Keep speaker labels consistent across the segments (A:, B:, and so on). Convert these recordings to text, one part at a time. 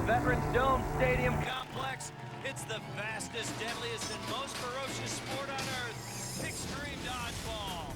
A: Veterans Dome Stadium complex. It's the fastest, deadliest, and most ferocious sport on earth. Extreme Dodgeball.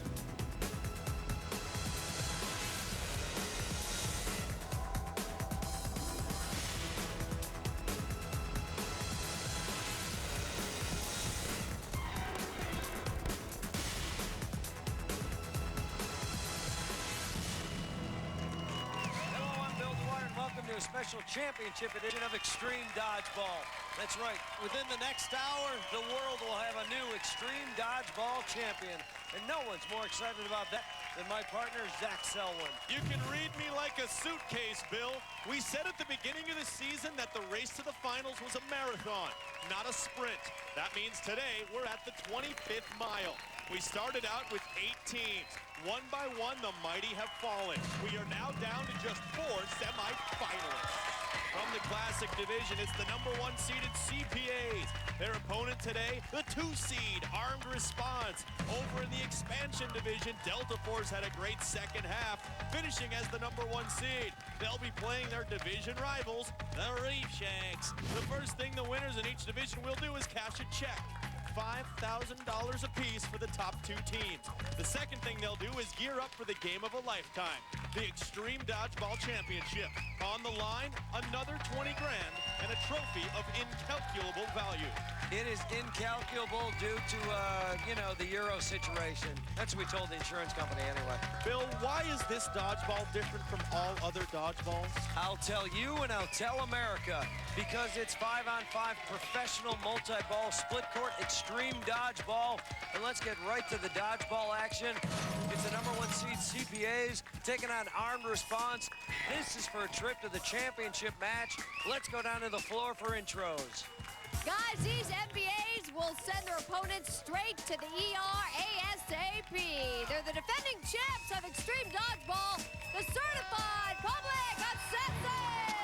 A: A special championship edition of Extreme Dodgeball. That's right, within the next hour, the world will have a new Extreme Dodgeball champion. And no one's more excited about that than my partner, Zach Selwyn.
B: You can read me like a suitcase, Bill. We said at the beginning of the season that the race to the finals was a marathon, not a sprint. That means today we're at the 25th mile. We started out with 8 teams. One by one, the mighty have fallen. We are now down to just 4 semi-finalists. From the Classic Division, it's the #1 seeded CPAs. Their opponent today, the 2 seed Armed Response. Over in the Expansion Division, Delta Force had a great second half, finishing as the #1 seed. They'll be playing their division rivals, the Reef Shanks. The first thing the winners in each division will do is cash a check. $5,000 apiece for the top 2 teams. The second thing they'll do is gear up for the game of a lifetime, the Extreme Dodgeball Championship. On the line, another 20 grand and a trophy of incalculable value.
A: It is incalculable due to, you know, the Euro situation. That's what we told the insurance company anyway.
B: Bill, why is this dodgeball different from all other dodgeballs?
A: I'll tell you and I'll tell America, because it's 5-on-5 professional multi-ball split court Extreme Dodgeball. And let's get right to the dodgeball action. It's the #1 seed CPAs taking on Armed Response. This is for a trip to the championship match. Let's go down to the floor for intros.
C: Guys, these MBAs will send their opponents straight to the ER ASAP. They're the defending champs of Extreme Dodgeball, the certified public assassins.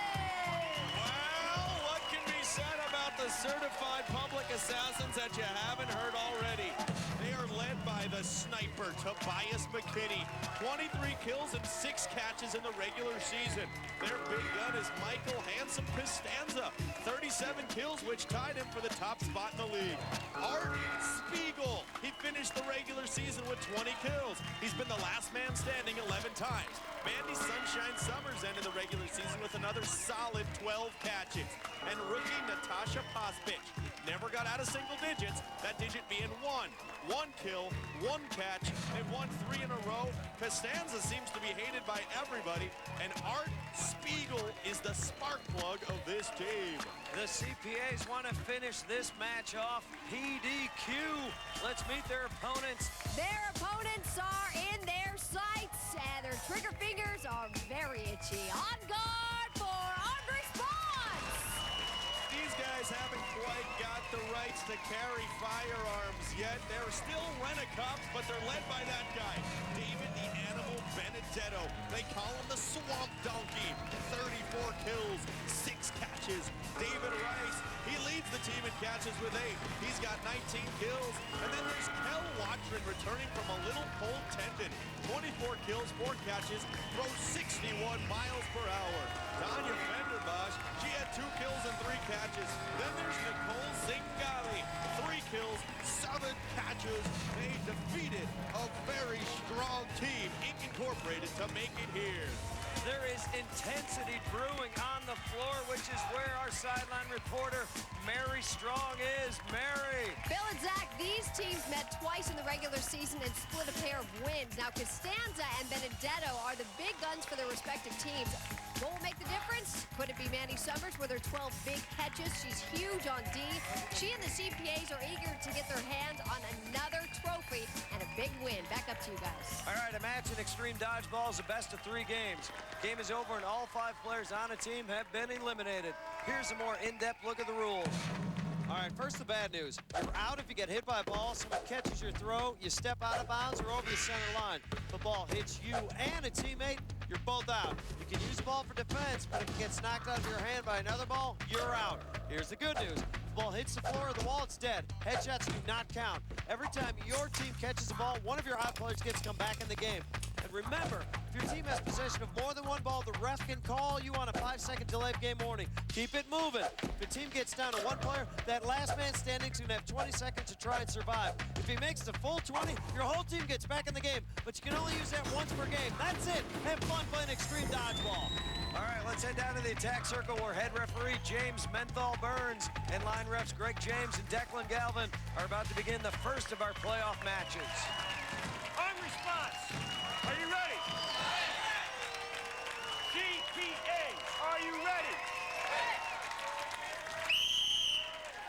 B: Well, what can be said about the certified public assassins that you haven't heard already? They are led by the sniper, Tobias McKinney. 23 kills and 6 catches in the regular season. Their big gun is Michael Handsome Costanza. 37 kills, which tied him for the top spot in the league. Art Spiegel. He finished the regular season with 20 kills. He's been the last man standing 11 times. Mandy Sunshine Summers ended the regular season with another solid 12 catches. And rookie Natasha Pospich never got out of single digits, that digit being 1. 1 kill, 1 catch. They've won 3 in a row. Costanza seems to be hated by everybody, and Art Spiegel is the spark plug of this team.
A: The CPAs want to finish this match off PDQ. Let's meet their opponents.
C: Their opponents are in their sights, and their trigger fingers are very itchy. On guard for Armed Response.
B: These guys haven't quite got the rights to carry firearms yet. They're still rent-a-cops, but they're led by that guy, David the Animal Benedetto. They call him the Swamp Donkey. 34 kills, 6 catches. David Rice, he leads the team in catches with 8. He's got 19 kills. And then there's Kel Watchman returning from a little pulled tendon. 24 kills, 4 catches, throws 61 miles per hour. Tanya Fenderbosch, she had 2 kills and 3 catches. Then there's Nicole Zingali, 3 kills, 7 catches. They defeated a very strong team, Inc. Incorporated, to make it here.
A: There is intensity brewing on the floor, which is where our sideline reporter, Mary Strong, is. Mary.
C: Bill and Zach, these teams met twice in the regular season and split a pair of wins. Now, Costanza and Benedetto are the big guns for their respective teams. What will make the difference? Could it be Mandy Summers with her 12 big catches? She's huge on D. She and the CPAs are eager to get their hands on another trophy and a big win. Back up to you guys.
A: All right, a match in Extreme Dodgeball is a best of 3 games. Game is over and all 5 players on a team have been eliminated. Here's a more in-depth look at the rules. All right, first the bad news. You're out if you get hit by a ball, someone catches your throw, you step out of bounds or over the center line. The ball hits you and a teammate, you're both out. You can use the ball for defense, but if it gets knocked out of your hand by another ball, you're out. Here's the good news. The ball hits the floor of the wall, it's dead. Headshots do not count. Every time your team catches the ball, one of your hot players gets to come back in the game. And remember, If your team has possession of more than one ball, the ref can call you on a 5-second delay of game warning. Keep it moving. If a team gets down to one player, that last man standing is going to have 20 seconds to try and survive. If he makes the full 20, your whole team gets back in the game, but you can only use that once per game. That's it. Have fun playing extreme dodgeball. All right, let's head down to the attack circle where head referee James Menthol Burns and line refs Greg James and Declan Galvin are about to begin the first of our playoff matches.
D: On response, are you ready? CPA, are you ready?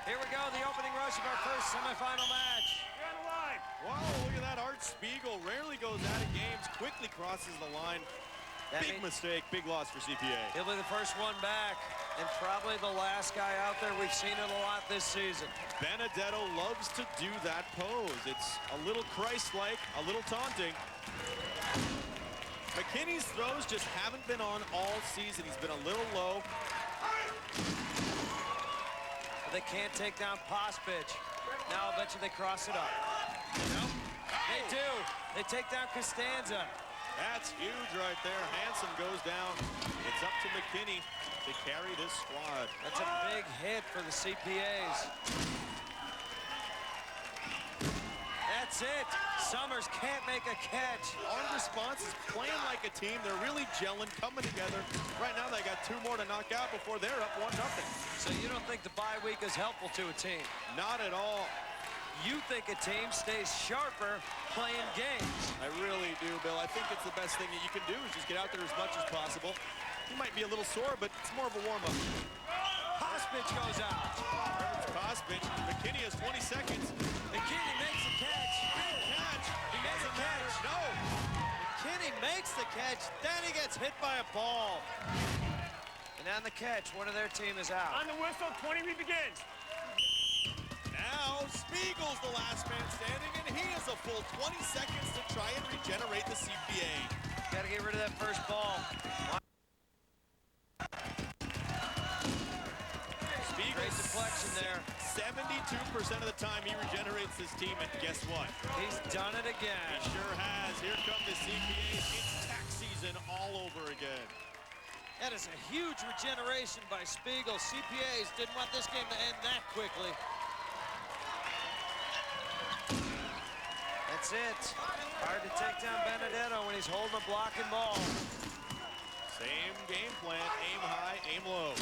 A: Here we go, the opening rush of our first semifinal match.
D: You're on the line.
B: Wow, look at that. Art Spiegel rarely goes out of games, quickly crosses the line. Big mistake, big loss for CPA.
A: He'll be the first one back, and probably the last guy out there. We've seen it a lot this season.
B: Benedetto loves to do that pose. It's a little Christ-like, a little taunting. McKinney's throws just haven't been on all season. He's been a little low.
A: They can't take down Pospich. Now I'll bet you they cross it up.
B: Nope.
A: They do. They take down Costanza.
B: That's huge right there. Hansen goes down. It's up to McKinney to carry this squad.
A: That's a big hit for the CPAs. That's it. Summers can't make a catch.
B: On response is playing like a team. They're really gelling, coming together. Right now they got 2 more to knock out before they're up 1-0.
A: So you don't think the bye week is helpful to a team?
B: Not at all.
A: You think a team stays sharper playing games?
B: I really do, Bill. I think it's the best thing that you can do is just get out there as much as possible. You might be a little sore, but it's more of a warm-up.
A: Pospich goes out.
B: There's Pospich. McKinney has 20 seconds.
A: McKinney makes the catch.
B: Big catch.
A: He made the catch.
B: No.
A: McKinney makes the catch. Then he gets hit by a ball. And on the catch, one of their team is out.
D: On the whistle, 20 begins.
B: Now Spiegel's the last man standing, and he has a full 20 seconds to try and regenerate the CPA.
A: Got to get rid of that first ball. Great deflection there.
B: 72% of the time he regenerates his team, and guess what?
A: He's done it again.
B: He sure has. Here come the CPAs. It's tax season all over again.
A: That is a huge regeneration by Spiegel. CPAs didn't want this game to end that quickly. That's it. Hard to take down Benedetto when he's holding a blocking ball.
B: Same game plan. Aim high, aim low.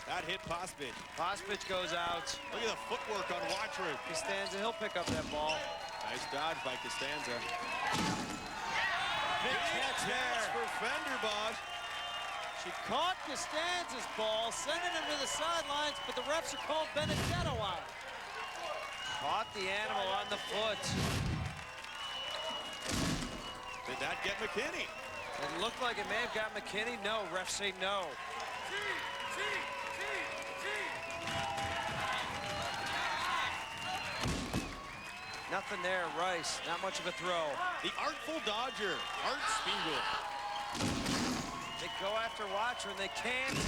B: That hit Pospich.
A: Pospich goes out.
B: Look at the footwork on Watford.
A: Costanza, he'll pick up that ball.
B: Nice dodge by Costanza.
A: Big catch there.
B: for Fenderbosch.
A: She caught Costanza's ball, sending him to the sidelines, but the refs are called Benedetto out. Caught the animal on the foot.
B: Did that get McKinney?
A: It looked like it may have got McKinney. No, refs say no. Nothing there, Rice. Not much of a throw.
B: The artful dodger, Art Spiegel.
A: They go after Watcher and they can't.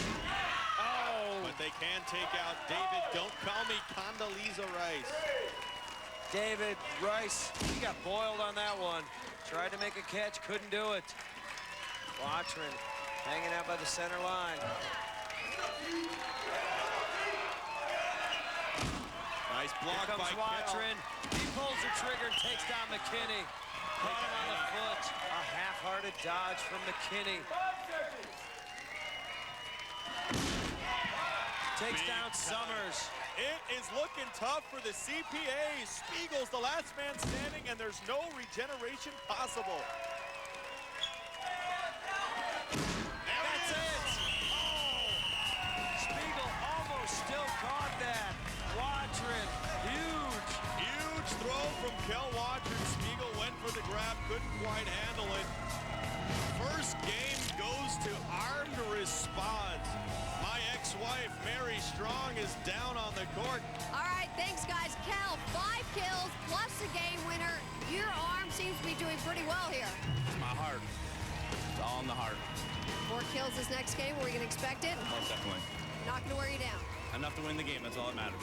A: Oh!
B: But they can take out David. Don't call me Condoleezza Rice.
A: David Rice, he got boiled on that one. Tried to make a catch, couldn't do it. Watchman hanging out by the center line.
B: Nice block
A: Here comes
B: by
A: Watchman. He pulls the trigger and takes down McKinney. Caught him on the foot. A half-hearted dodge from McKinney. Takes down Summers.
B: It is looking tough for the CPA. Spiegel's the last man standing, and there's no regeneration possible.
A: That's it. Oh! Spiegel almost still caught that. Watchman, huge.
B: Huge throw from Kel Watcher. Spiegel went for the grab, couldn't quite handle it. First game goes to armed response. My ex-wife, Mary Strong, is down on the court.
C: All right, thanks, guys. Cal, 5 kills plus a game winner. Your arm seems to be doing pretty well here.
E: It's my heart. It's all in the heart.
C: 4 kills this next game. Were you going to expect it?
E: Most definitely.
C: Not going to wear you down.
E: Enough to win the game. That's all that matters.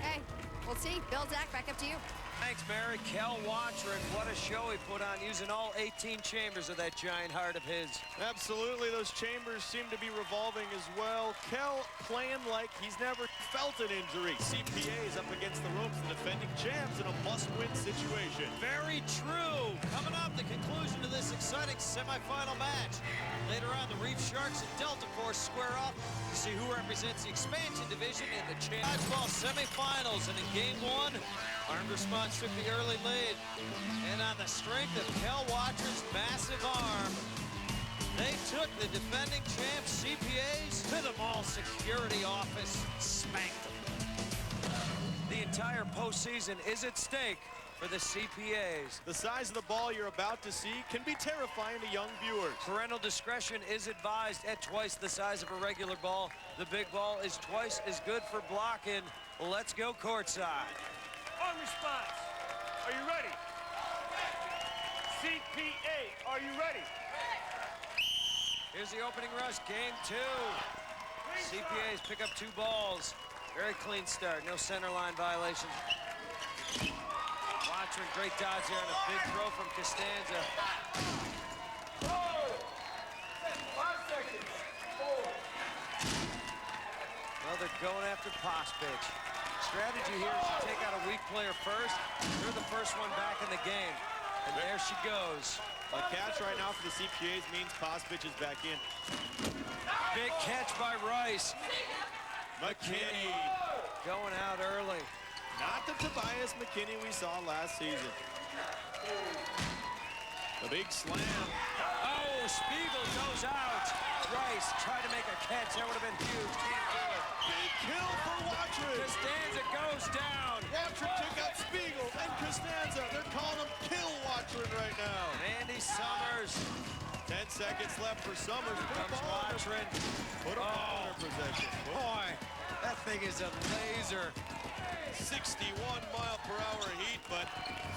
C: Okay, we'll see. Bill, Zach, back up to you.
A: Thanks, Mary. Kel Watrin, what a show he put on, using all 18 chambers of that giant heart of his.
B: Absolutely, those chambers seem to be revolving as well. Kel playing like he's never felt an injury. CPA is up against the ropes, the defending champs in a must-win situation.
A: Very true. Coming up, the conclusion to this exciting semifinal match. Later on, the Reef Sharks and Delta Force square off to see who represents the expansion division in the Dodgeball semifinals. And in game one, Armed Response took the early lead. And on the strength of Kel Watrin's massive arm, they took the defending champs, CPAs, to the mall security office, spanked them. The entire postseason is at stake for the CPAs.
B: The size of the ball you're about to see can be terrifying to young viewers.
A: Parental discretion is advised at twice the size of a regular ball. The big ball is twice as good for blocking. Let's go courtside.
D: On response. Are you ready? CPA, are you ready?
A: Here's the opening rush, game two. CPAs pick up 2 balls. Very clean start, no center line violations. Watrin, great dodge there, and a big throw from Costanza.
D: 5 seconds. 4.
A: Well, they're going after Pospich. Strategy here is to take out a weak player first. They're the first one back in the game. And there she goes.
B: A catch right now for the CPAs means Pospich is back in.
A: Big catch by Rice.
B: McKinney.
A: Going out early.
B: Not the Tobias McKinney we saw last season. The big slam.
A: Oh, Spiegel goes out. Rice tried to make a catch. That would have been huge. Can't do it.
B: Big kill for Watrin.
A: Costanza goes down.
B: Watrin took out Spiegel and Costanza. They're calling him Kill Watrin right now.
A: Andy Summers.
B: 10 seconds left for Summers.
A: Comes Watrin.
B: Put a ball in possession.
A: Boy, that thing is a laser.
B: 61-mile-per-hour heat, but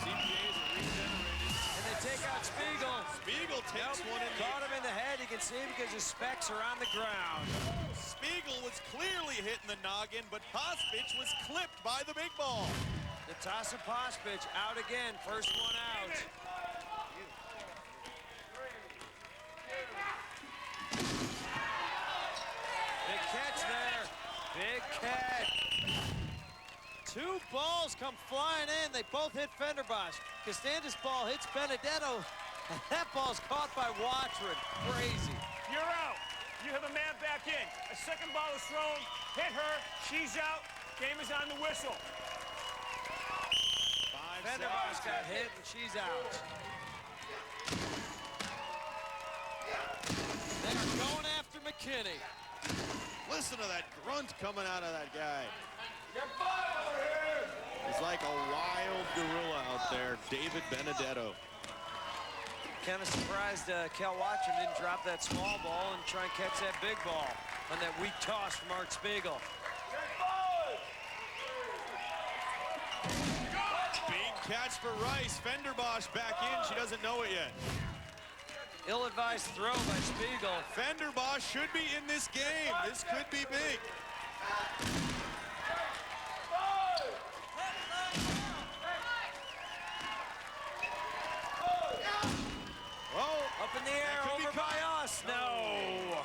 B: CPAs are regenerated.
A: And they take out Spiegel.
B: Spiegel takes one in the...
A: Caught him in the head. You can see because his specs are on the ground.
B: Spiegel was clearly hitting the noggin, but Pospich was clipped by the big ball.
A: The toss of Pospich out again. First one out. Big catch there. Big catch. 2 balls come flying in. They both hit Fenderbosch. Costanza's ball hits Benedetto. And that ball's caught by Watrin. Crazy.
D: You're out. You have a man back in. A second ball is thrown. Hit her. She's out. Game is on the whistle.
A: Fenderbosch got hit and she's out. They're going after McKinney.
B: Listen to that grunt coming out of that guy. He's like a wild gorilla out there, David Benedetto.
A: Kind of surprised Kel Watrin didn't drop that small ball and try and catch that big ball on that weak toss from Art Spiegel.
B: Big catch for Rice. Fenderbosch back in. She doesn't know it yet.
A: Ill-advised throw by Spiegel.
B: Fenderbosch should be in this game. This could be big.
A: Up in the air, over by us. No.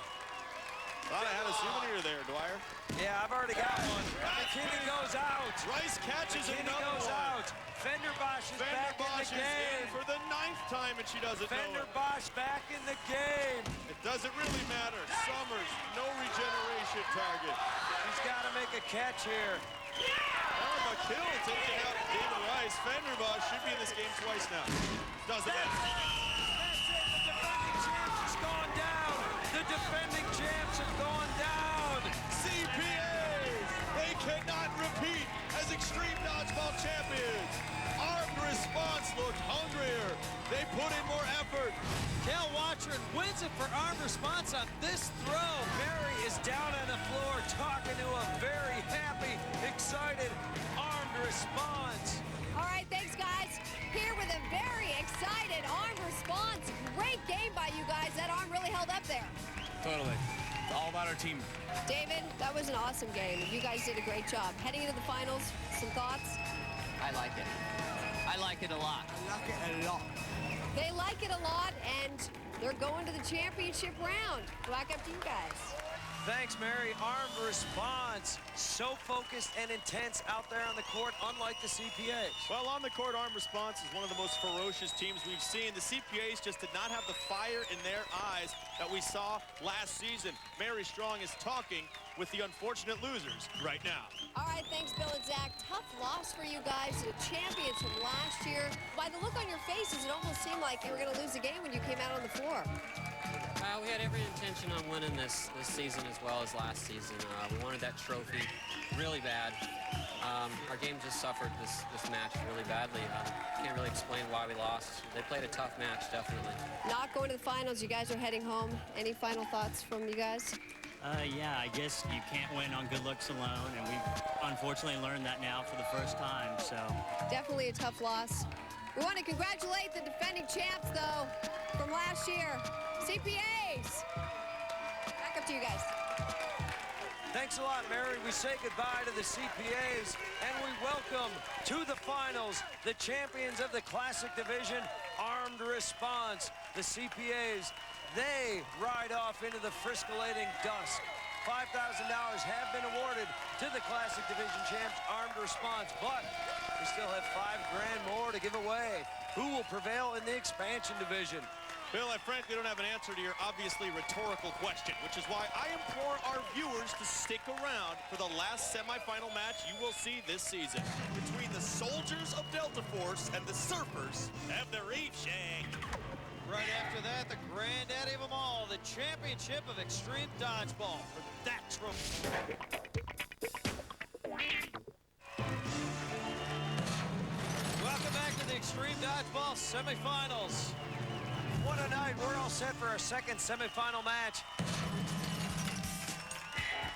B: Thought I had a souvenir there, Dwyer.
A: Yeah, I've already got one. McKinney goes out.
B: Rice catches
A: McKinney
B: another
A: goes
B: one.
A: out. Fenderbosch is back in
B: Fenderbosch
A: the
B: is in
A: game.
B: for the 9th time, and she doesn't know it.
A: Fenderbosch back in the game.
B: It doesn't really matter. Summers, no regeneration target.
A: He's got to make a catch here.
B: Aaron McKill taking out David Rice. Fenderbosch should be in this game twice now. Doesn't matter.
A: The defending champs have gone down.
B: CPAs, they cannot repeat as Extreme Dodgeball champions. Armed Response looked hungrier. They put in more effort.
A: Kel Watrin wins it for Armed Response on this throw. Mary is down on the floor talking to a very happy, excited Armed Response.
C: All right, thanks, guys. Here with a very excited Armed Response. Great game by you guys. That arm really held up there.
E: Totally. It's all about our team.
C: David, that was an awesome game. You guys did a great job. Heading into the finals, some thoughts?
F: I like it. like it a lot.
G: I like it a lot.
C: They like it a lot, and they're going to the championship round. Back up to you guys.
A: Thanks, Mary. Armed response. So focused and intense out there on the court, unlike the CPAs.
B: Well, on the court, Armed Response is one of the most ferocious teams we've seen. The CPAs just did not have the fire in their eyes that we saw last season. Mary Strong is talking with the unfortunate losers right now.
C: All right, thanks, Bill and Zach. Tough loss for you guys, the champions from last year. By the look on your faces, it almost seemed like you were going to lose the game when you came out on the floor.
H: We had every intention on winning this season as well as last season. We wanted that trophy really bad. Our game just suffered this match really badly. Can't really explain why we lost. They played a tough match, definitely.
C: Not going to the finals. You guys are heading home. Any final thoughts from you guys?
F: Yeah, I guess you can't win on good looks alone, and we've unfortunately learned that now for the first time, so.
C: Definitely a tough loss. We want to congratulate the defending champs, though, from last year. CPAs! Back up to you guys.
A: Thanks a lot, Mary. We say goodbye to the CPAs, and we welcome to the finals the champions of the Classic Division, Armed Response. The CPAs, they ride off into the friscolating dusk. $5,000 have been awarded to the Classic Division champs, Armed Response, but we still have $5 grand more to give away. Who will prevail in the expansion division?
B: Bill, I frankly don't have an answer to your obviously rhetorical question, which is why I implore our viewers to stick around for the last semifinal match you will see this season between the soldiers of Delta Force and the surfers of the Reef Shanks.
A: Right after that, the granddaddy of them all, the championship of extreme dodgeball for that trophy. Welcome back to the extreme dodgeball semifinals. What a night. We're all set for our second semifinal match.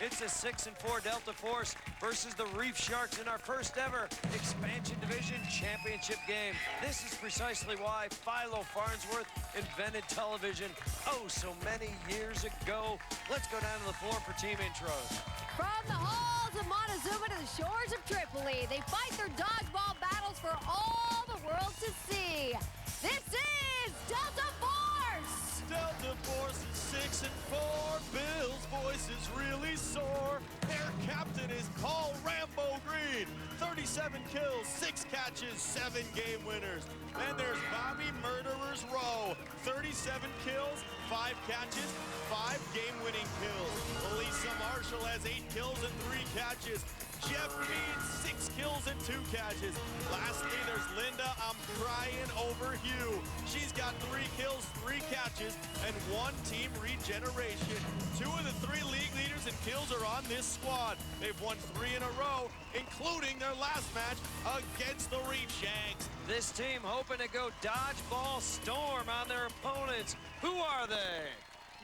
A: It's a 6-4 Delta Force versus the Reef Sharks in our first ever expansion division championship game. This is precisely why Philo Farnsworth invented television oh so many years ago. Let's go down to the floor for team intros.
C: From the halls of Montezuma to the shores of Tripoli, they fight their dodgeball battles for all the world to see. This is Delta Force!
B: Delta Force is 6-4. Bill's voice is really sore. Their captain is called Rambo Green. 37 kills, 6 catches, 7 game winners. Then there's Bobby Murderers Rowe. 37 kills, 5 catches, 5 game-winning kills. Elisa Marshall has 8 kills and 3 catches. Jeff Mead, 6 kills and 2 catches. Lastly, there's Linda, I'm crying over Hugh. She's got 3 kills, 3 catches, and 1 team regeneration. 2 of the 3 league leaders in kills are on this squad. They've won 3 in a row, including their last match against the Reef Shanks.
A: This team hoping to go dodgeball storm on their opponents. Who are they?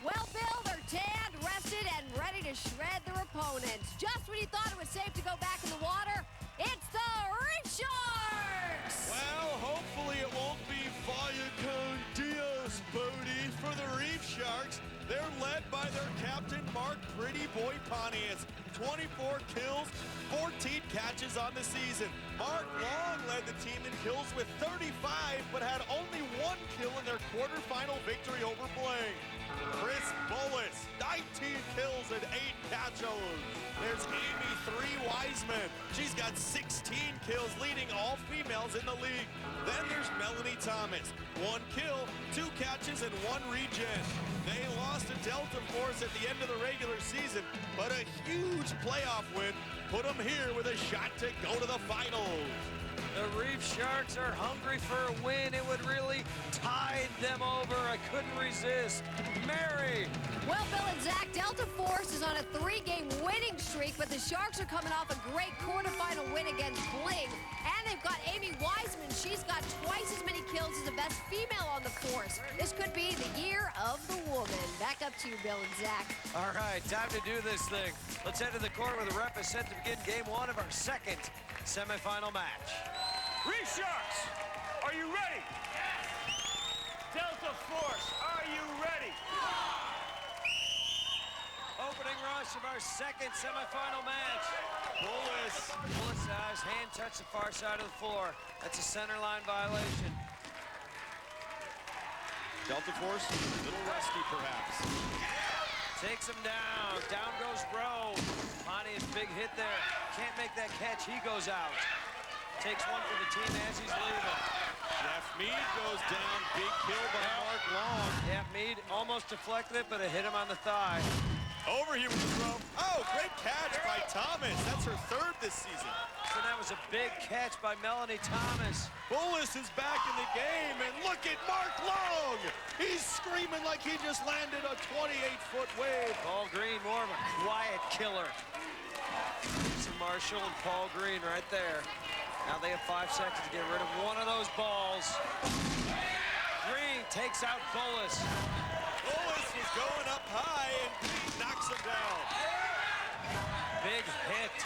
C: Well, Bill, they're tanned, rested, and ready to shred their opponents. Just when you thought it was safe to go back in the water, it's the Reef Sharks!
B: Well, hopefully it won't be Vaya con Dios, Bodie, for the Reef Sharks. They're led by their captain, Mark Pretty Boy Pontius. 24 kills, 14 catches on the season. Mark Long led the team in kills with 35, but had only 1 kill in their quarterfinal victory over Blaine. Chris Bullis, 19 kills and 8 catches. There's Amy 3 Wiseman. She's got 16 kills, leading all females in the league. Then there's Melanie Thomas, 1 kill, 2 catches, and 1 regen. They lost to Delta Force at the end of the regular season, but a huge playoff win put them here with a shot to go to the finals.
A: The Reef Sharks are hungry for a win. It would really tide them over. I couldn't resist. Mary.
C: Well, Bill and Zach, Delta Force is on a 3-game winning streak, but the Sharks are coming off a great quarterfinal win against Bling. And they've got Amy Wiseman. She's got twice as many kills as the best female on the force. This could be the year of the woman. Back up to you, Bill and Zach.
A: All right, time to do this thing. Let's head to the court where the ref is set to begin game 1 of our second semifinal match.
D: Reef Sharks, are you ready? Delta Force, are you ready?
A: opening rush of our second semifinal match. Bullis has hand touched the far side of the floor. That's a center line violation.
B: Delta Force, a little rusty perhaps.
A: Takes him down. Down goes Rowe. Pontius big hit there. Can't make that catch. He goes out. Takes one for the team as he's leaving.
B: Jeff Mead goes down. Big kill by Mark Long.
A: Yeah, Mead almost deflected it, but it hit him on the thigh.
B: Over here with the throw. Oh, great catch by Thomas. That's her third this season.
A: So that was a big catch by Melanie Thomas.
B: Bullis is back in the game, and look at Mark Long. He's screaming like he just landed a 28-foot wave.
A: Paul Green, more of a quiet killer. Lisa Marshall and Paul Green right there. Now they have 5 seconds to get rid of one of those balls. Green takes out Bullis.
B: Bullis was going up high, and Green knocks him down.
A: Big hit.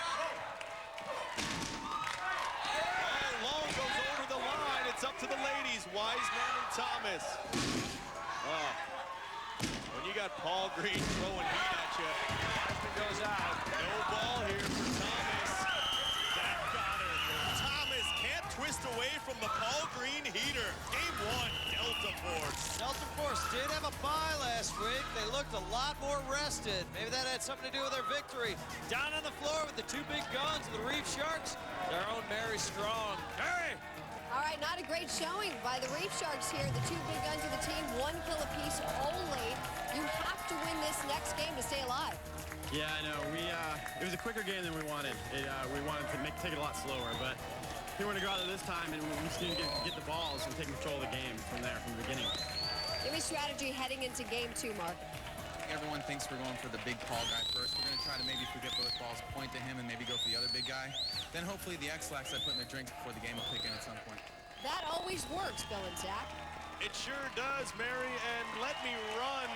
B: Long goes over the line. It's up to the ladies, Wiseman and Thomas. Oh. When you got Paul Green throwing heat at you.
A: Wiseman goes out.
B: No ball here for Thomas. That got her. Thomas can't twist away from the Paul Green heater. Game 1, Delta Force.
A: Delta Force did have a bye last week. They looked a lot more rested. Maybe that had something to do with their victory. Down on the floor with the 2 big guns of the Reef Sharks, their own Mary Strong. Mary!
C: All right, not a great showing by the Reef Sharks here. The 2 big guns of the team, 1 kill apiece only. You have to win this next game to stay alive.
E: Yeah, I know. It was a quicker game than we wanted. We wanted to take it a lot slower, but we want to go out there this time, and we just need to get the balls and take control of the game from there, from the beginning.
C: Give me strategy heading into game 2, Mark.
G: Everyone thinks we're going for the big Paul guy first. We're going to try to maybe, if we get both balls, point to him and maybe go for the other big guy. Then hopefully the X-Lax I put in their drinks before the game will kick in at some point.
C: That always works, Bill and Zach.
B: It sure does, Mary, and let me run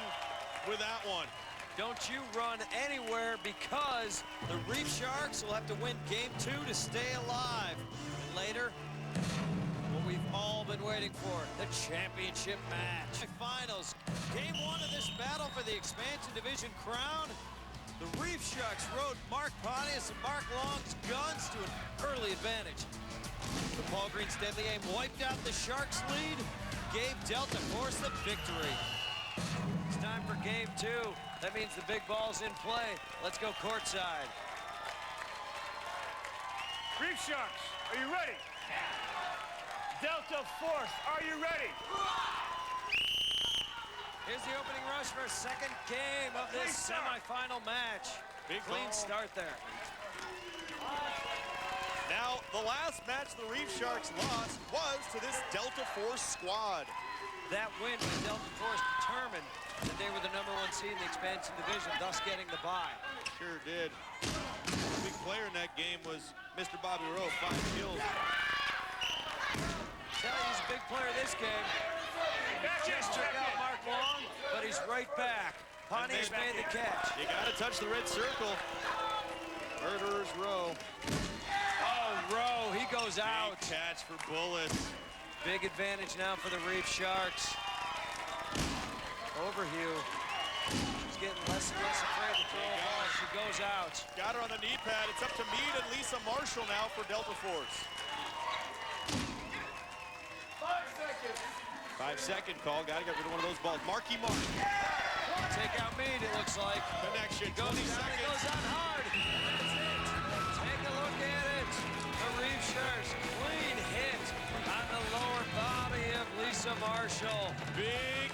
B: with that one.
A: Don't you run anywhere, because the Reef Sharks will have to win game 2 to stay alive. And later, what we've all been waiting for, the championship match. Finals, game 1 of this battle for the expansion division crown. The Reef Sharks rode Mark Pontius and Mark Long's guns to an early advantage. The Paul Green's deadly aim wiped out the Sharks' lead, gave Delta Force the victory. It's time for game 2. That means the big ball's in play. Let's go courtside.
D: Reef Sharks, are you ready? Delta Force, are you ready?
A: Here's the opening rush for a second game of this semifinal match.
B: Big
A: Clean
B: ball.
A: start there.
B: Now, the last match the Reef Sharks lost was to this Delta Force squad.
A: That win by Delta Force determined that they were the #1 seed in the expansion division, thus getting the bye.
B: Sure did. Big player in that game was Mr. Bobby Rowe, 5 kills.
A: Tell you he's a big player this game. Just took out Mark Long, but he's right back. Pontius made the catch.
B: You gotta touch the red circle. Murderer's Row.
A: Oh, Rowe, he goes out.
B: Big catch for Bullis.
A: Big advantage now for the Reef Sharks. Overhue. She's getting less and less afraid to throw a ball. She goes out.
B: Got her on the knee pad. It's up to Mead and Lisa Marshall now for Delta Force. 5-second call. Gotta get rid of one of those balls. Marky Mark.
A: Take out Mead, it looks like.
B: Connection.
A: Goes
B: 20
A: down,
B: seconds.
A: it goes on hard. That's it. Take a look at it. The Reef Sharks, clean hit on the lower body of Lisa Marshall.
B: Big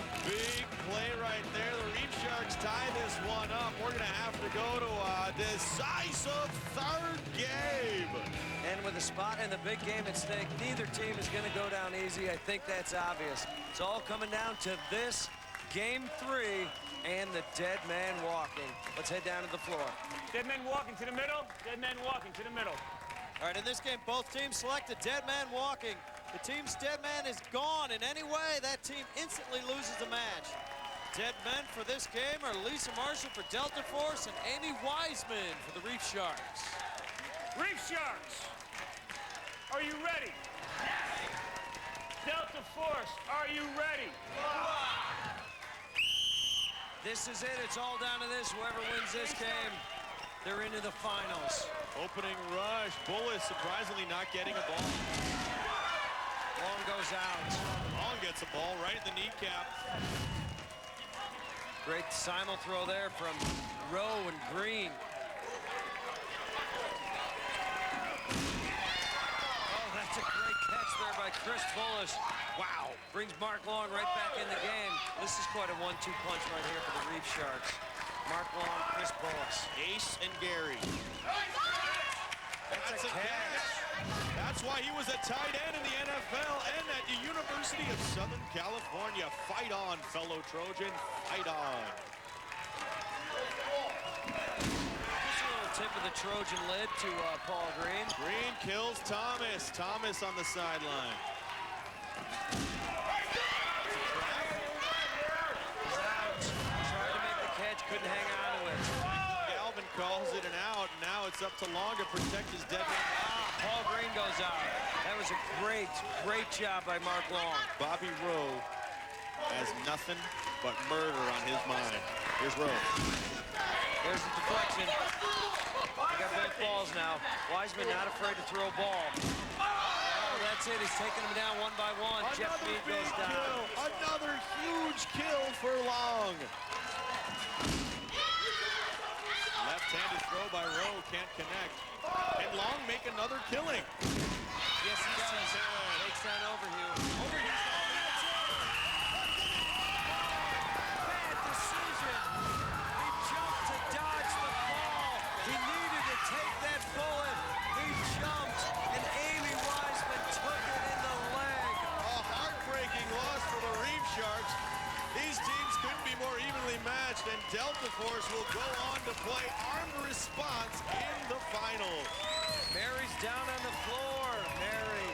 B: play right there. The Reef Sharks tie this one up. We're gonna have to go to a decisive 3rd game.
A: And with a spot in the big game at stake, neither team is going to go down easy. I think that's obvious. It's all coming down to this game 3 and the dead man walking. Let's head down to the floor.
D: Dead men walking to the middle, dead men walking to the middle.
A: All right, in this game, both teams select a dead man walking. The team's dead man is gone in any way. That team instantly loses the match. Dead men for this game are Lisa Marshall for Delta Force and Amy Wiseman for the Reef Sharks.
D: Reef Sharks, are you ready? Delta Force, are you ready?
A: This is it. It's all down to this. Whoever wins this game, they're into the finals.
B: Opening rush. Bullis surprisingly not getting a ball.
A: Long goes out.
B: Long gets a ball right in the kneecap.
A: Great simul throw there from Rowe and Green. Oh, that's a great catch there by Chris Bullis. Wow. Brings Mark Long right back in the game. This is quite a 1-2 punch right here for the Reef Sharks. Mark Long, Chris Bullis.
B: Ace and Gary.
A: That's a catch.
B: That's why he was a tight end in the NFL and at the University of Southern California. Fight on, fellow Trojan. Fight on.
A: Just a little tip of the Trojan lid to Paul Green.
B: Green kills Thomas. Thomas on the sideline.
A: He's out. Tried to make the catch, couldn't hang on to it.
B: Galvin calls it an out. Now it's up to Long to protect his deadly.
A: Paul Green goes out. That was a great, great job by Mark Long.
B: Bobby Rowe has nothing but murder on his mind. Here's Rowe.
A: There's the deflection. They got both balls now. Wiseman not afraid to throw a ball. Oh, that's it. He's taking them down one by one. Jeff Mead goes down.
B: Kill. Another huge kill for Long. Left-handed throw by Rowe, can't connect. Can Long make another killing?
A: Yes, he does. Takes down Overhue. Overhue's going, that's it. Bad decision. He jumped to dodge the ball. He needed to take that bullet. He jumped, and Amy Wiseman took it in the leg.
B: A heartbreaking loss for the Reef Sharks. These teams couldn't be more evenly matched, and Delta Force will go on to play armed response in the finals.
A: Mary's down on the floor. Mary.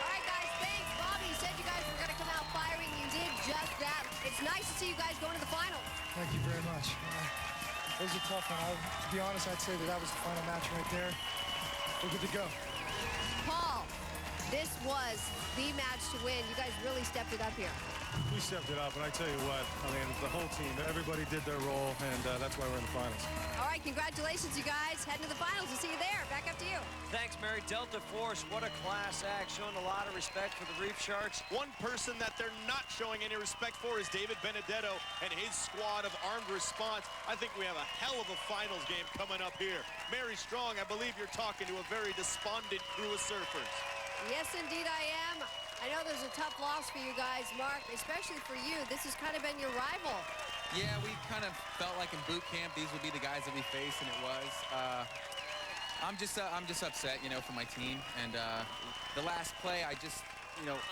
C: All right, guys, thanks. Bobby, you said you guys were going to come out firing. You did just that. It's nice to see you guys going to the finals.
I: Thank you very much. It was a tough one. To be honest, I'd say that was the final match right there. We're good to go.
C: Paul, this was the match to win. You guys really stepped it up here.
J: We stepped it up, and I tell you what, I mean, the whole team, everybody did their role, and that's why we're in the finals.
C: All right, congratulations, you guys. Heading to the finals. We'll see you there. Back up to you.
A: Thanks, Mary. Delta Force, what a class act, showing a lot of respect for the Reef Sharks.
B: One person that they're not showing any respect for is David Benedetto and his squad of armed response. I think we have a hell of a finals game coming up here. Mary Strong, I believe you're talking to a very despondent crew of surfers.
C: Yes, indeed, I am. I know there's a tough loss for you guys, Mark, especially for you. This has kind of been your rival.
G: Yeah, we kind of felt like in boot camp these would be the guys that we faced, and it was. I'm just upset, you know, for my team. And the last play, I just, you know,